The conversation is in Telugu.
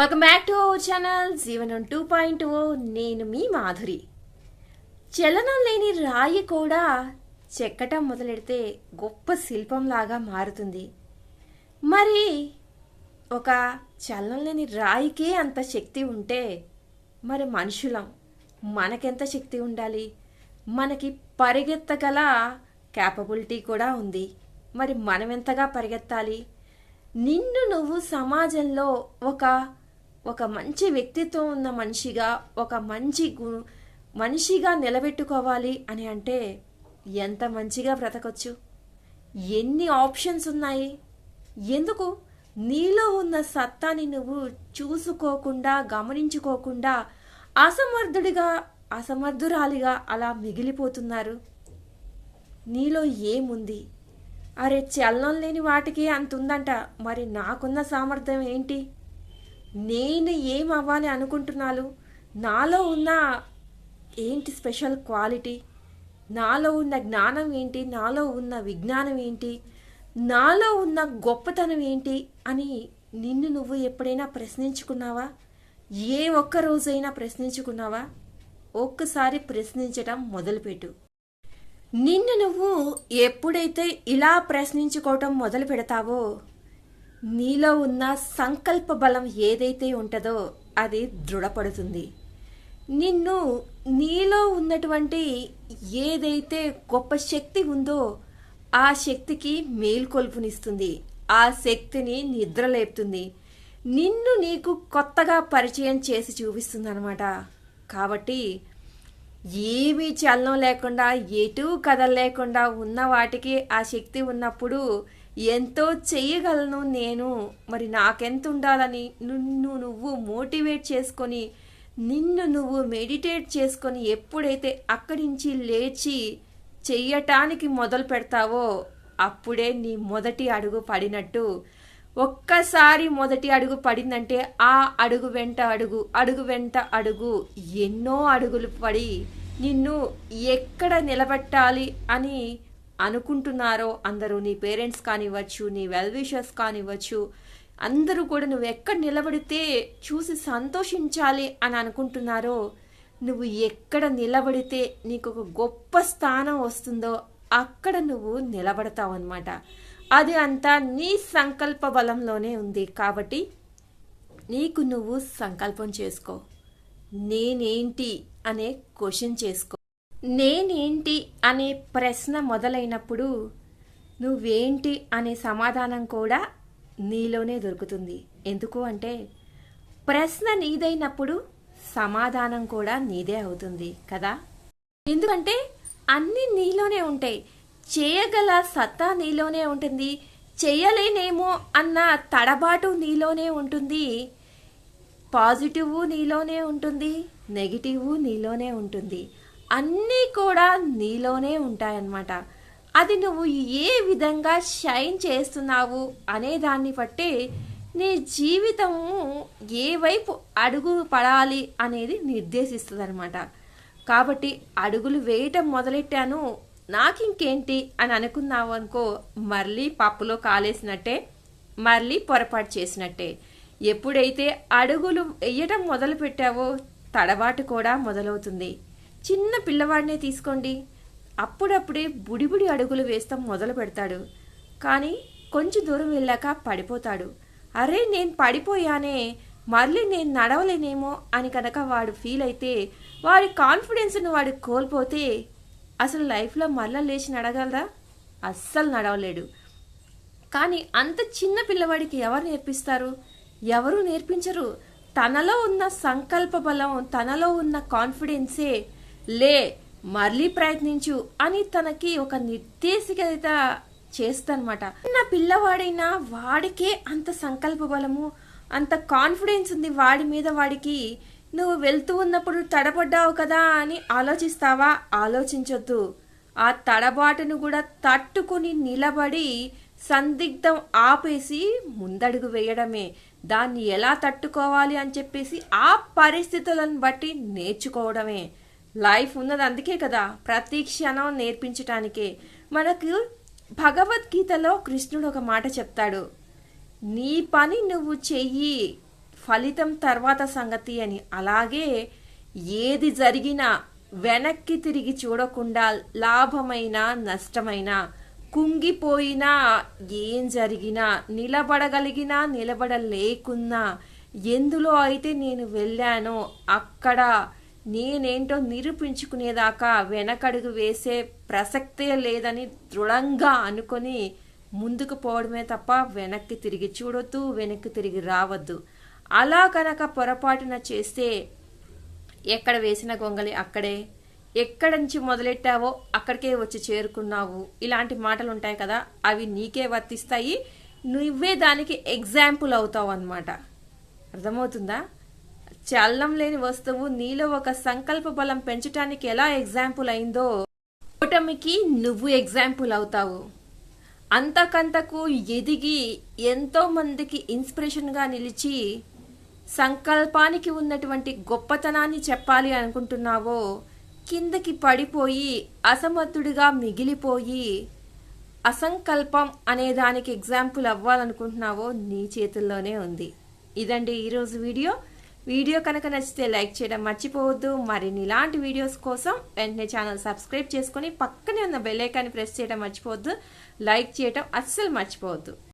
Welcome back to our channel జీవనం 2.0. నేను మీ మాధురి. చలనం లేని రాయి కూడా చెక్కటం మొదలెడితే గొప్ప శిల్పంలాగా మారుతుంది. మరి ఒక చలనం లేని రాయికే అంత శక్తి ఉంటే మరి మనుషులం మనకెంత శక్తి ఉండాలి? మనకి పరిగెత్తగల క్యాపబిలిటీ కూడా ఉంది. మరి మనం ఎంతగా పరిగెత్తాలి? నిన్ను నువ్వు సమాజంలో ఒక మంచి వ్యక్తిత్వం ఉన్న మనిషిగా, ఒక మనిషిగా నిలబెట్టుకోవాలి అని అంటే ఎంత మంచిగా బ్రతకొచ్చు? ఎన్ని ఆప్షన్స్ ఉన్నాయి? ఎందుకు నీలో ఉన్న సత్తాని నువ్వు చూసుకోకుండా, గమనించుకోకుండా అసమర్థురాలిగా అలా మిగిలిపోతున్నారు? నీలో ఏముంది? అరే, చలనం లేని వాటికి అంత ఉందంట, మరి నాకున్న సామర్థ్యం ఏంటి? నేను ఏం అవ్వాలి అనుకుంటున్నాను? నాలో ఉన్న ఏంటి స్పెషల్ క్వాలిటీ? నాలో ఉన్న జ్ఞానం ఏంటి? నాలో ఉన్న విజ్ఞానం ఏంటి? నాలో ఉన్న గొప్పతనం ఏంటి అని నిన్ను నువ్వు ఎప్పుడైనా ప్రశ్నించుకున్నావా? ఏ ఒక్క రోజైనా ప్రశ్నించుకున్నావా? ఒక్కసారి ప్రశ్నించటం మొదలుపెట్టు. నిన్ను నువ్వు ఎప్పుడైతే ఇలా ప్రశ్నించుకోవటం మొదలు పెడతావో నీలో ఉన్న సంకల్ప బలం ఏదైతే ఉంటుందో అది దృఢపడుతుంది. నీలో ఉన్నటువంటి ఏదైతే గొప్ప శక్తి ఉందో ఆ శక్తికి మేల్కొల్పునిస్తుంది, ఆ శక్తిని నిద్రలేపుతుంది, నిన్ను నీకు కొత్తగా పరిచయం చేసి చూపిస్తుంది అన్నమాట. కాబట్టి ఏమీ చలనం లేకుండా, ఎటు కదలలేకుండా ఉన్న వాటికి ఆ శక్తి ఉన్నప్పుడు ఎంతో చెయ్యగలను నేను, మరి నాకెంత ఉండాలని నువ్వు మోటివేట్ చేసుకొని, నిన్ను నువ్వు మెడిటేట్ చేసుకొని ఎప్పుడైతే అక్కడి నుంచి లేచి చెయ్యటానికి మొదలు పెడతావో అప్పుడే నీ మొదటి అడుగు పడినట్టు. ఒక్కసారి మొదటి అడుగు పడిందంటే ఆ అడుగు వెంట అడుగు ఎన్నో అడుగులు పడి నిన్ను ఎక్కడ నిలబెట్టాలి అని అనుకుంటున్నారో అందరూ, నీ పేరెంట్స్ కానివ్వచ్చు, నీ వెల్ విషర్స్ కానివ్వచ్చు, అందరూ కూడా నువ్వు ఎక్కడ నిలబడితే చూసి సంతోషించాలి అని అనుకుంటున్నారో, నువ్వు ఎక్కడ నిలబడితే నీకు ఒక గొప్ప స్థానం వస్తుందో అక్కడ నువ్వు నిలబడతావు అన్నమాట. అది అంతా నీ సంకల్ప బలంలోనే ఉంది. కాబట్టి నీకు నువ్వు సంకల్పం చేసుకో. నేనేంటి అనే క్వశ్చన్ చేసుకో. నేనేంటి అనే ప్రశ్న మొదలైనప్పుడు నువ్వేంటి అనే సమాధానం కూడా నీలోనే దొరుకుతుంది. ఎందుకు అంటే ప్రశ్న నీదైనప్పుడు సమాధానం కూడా నీదే అవుతుంది కదా. ఎందుకంటే అన్నీ నీలోనే ఉంటాయి. చేయగల సత్తా నీలోనే ఉంటుంది, చేయలేనేమో అన్న తడబాటు నీలోనే ఉంటుంది, పాజిటివ్ నీలోనే ఉంటుంది, నెగిటివ్ నీలోనే ఉంటుంది, అన్నీ కూడా నీలోనే ఉంటాయన్నమాట. అది నువ్వు ఏ విధంగా షైన్ చేస్తున్నావు అనే దాన్ని బట్టి నీ జీవితము ఏ వైపు అడుగు పడాలి అనేది నిర్దేశిస్తుంది అనమాట. కాబట్టి అడుగులు వేయటం మొదలెట్టాను, నాకింకేంటి అని అనుకున్నావు అనుకో, మళ్ళీ పప్పులో కాలేసినట్టే, మళ్ళీ పొరపాటు చేసినట్టే. ఎప్పుడైతే అడుగులు వేయటం మొదలు పెట్టావో తడబాటు కూడా మొదలవుతుంది. చిన్న పిల్లవాడినే తీసుకోండి, అప్పుడప్పుడే బుడిబుడి అడుగులు వేస్తాం మొదలు పెడతాడు, కానీ కొంచెం దూరం వెళ్ళాక పడిపోతాడు. అరే, నేను పడిపోయానే, మళ్ళీ నేను నడవలేనేమో అని కనుక వాడు ఫీల్ అయితే, వాడి కాన్ఫిడెన్స్ను వాడు కోల్పోతే అసలు లైఫ్లో మళ్ళీ లేచి నడగలరా? అస్సలు నడవలేడు. కానీ అంత చిన్న పిల్లవాడికి ఎవరు నేర్పిస్తారు? ఎవరు నేర్పించరు. తనలో ఉన్న సంకల్ప బలం, తనలో ఉన్న కాన్ఫిడెన్సే లే, మళ్ళీ ప్రయత్నించు అని తనకి ఒక నిర్దేశికత చేస్తానమాట. నా పిల్లవాడైనా వాడికే అంత సంకల్ప బలము, అంత కాన్ఫిడెన్స్ ఉంది వాడి మీద. వాడికి నువ్వు వెళ్తూ ఉన్నప్పుడు తడబడ్డావు కదా అని ఆలోచిస్తావా? ఆలోచించొద్దు. ఆ తడబాటును కూడా తట్టుకుని నిలబడి సందిగ్ధం ఆపేసి ముందడుగు వేయడమే. దాన్ని ఎలా తట్టుకోవాలి అని చెప్పేసి ఆ పరిస్థితులను బట్టి నేర్చుకోవడమే. లైఫ్ ఉన్నది అందుకే కదా, ప్రతి క్షణం నేర్పించటానికే. మనకు భగవద్గీతలో కృష్ణుడు ఒక మాట చెప్తాడు, నీ పని నువ్వు చెయ్యి, ఫలితం తర్వాత సంగతి అని. అలాగే ఏది జరిగినా వెనక్కి తిరిగి చూడకుండా లాభమైనా నష్టమైనా కుంగిపోయినా ఏం జరిగినా నిలబడగలిగినా నిలబడలేకున్నా ఎందులో అయితే నేను వెళ్ళానో అక్కడ నేనేంటో నిరూపించుకునేదాకా వెనకడుగు వేసే ప్రసక్తే లేదని దృఢంగా అనుకొని ముందుకు పోవడమే తప్ప వెనక్కి తిరిగి చూడొద్దు, వెనక్కి తిరిగి రావద్దు. అలా కనుక పొరపాటున చేస్తే ఎక్కడ వేసిన గొంగలి అక్కడే, ఎక్కడి నుంచి మొదలెట్టావో అక్కడికే వచ్చి చేరుకున్నావు, ఇలాంటి మాటలు ఉంటాయి కదా, అవి నీకే వర్తిస్తాయి. నువ్వే దానికి ఎగ్జాంపుల్ అవుతావు అన్నమాట. అర్థమవుతుందా? చలనం లేని వస్తువు నీలో ఒక సంకల్ప బలం పెంచడానికి ఎలా ఎగ్జాంపుల్ అయిందో ఓటమికి నువ్వు ఎగ్జాంపుల్ అవుతావు. అంతకంతకు ఎదిగి ఎంతో మందికి ఇన్స్పిరేషన్గా నిలిచి సంకల్పానికి ఉన్నటువంటి గొప్పతనాన్ని చెప్పాలి అనుకుంటున్నావో కిందకి పడిపోయి అసమర్థుడిగా మిగిలిపోయి అసంకల్పం అనే దానికి ఎగ్జాంపుల్ అవ్వాలనుకుంటున్నావో నీ చేతుల్లోనే ఉంది. ఇదండి ఈరోజు వీడియో కనుక నచ్చితే లైక్ చేయడం మర్చిపోవద్దు. మరిన్ని ఇలాంటి వీడియోస్ కోసం వెంటనే ఛానల్ సబ్స్క్రైబ్ చేసుకొని పక్కనే ఉన్న బెల్ ఐకాన్ని ప్రెస్ చేయడం మర్చిపోవద్దు. లైక్ చేయడం అస్సలు మర్చిపోవద్దు.